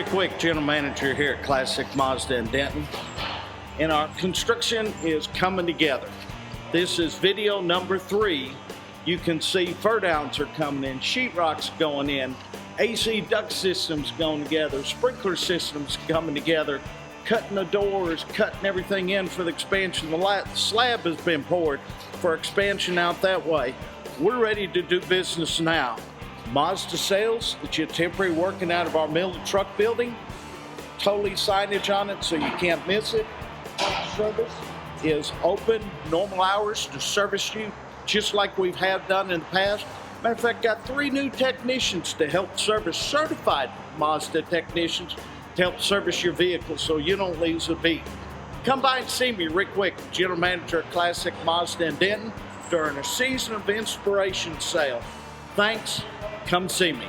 Rick Wick, General Manager here at Classic Mazda in Denton. And our construction is coming together. This is video number 3. You can see fur downs are coming in, sheetrock's going in, AC duct systems going together, sprinkler systems coming together, cutting the doors, cutting everything in for the expansion. The slab has been poured for expansion out that way. We're ready to do business now. Mazda sales, it's your temporary working out of our mill and truck building. Totally signage on it so you can't miss it. Service is open, normal hours to service you, just like we've had done in the past. Matter of fact, got 3 new technicians to help service, certified Mazda technicians to help service your vehicle so you don't lose a beat. Come by and see me, Rick Wick, General Manager at Classic Mazda in Denton, during a Season of Inspiration sale. Thanks. Come see me.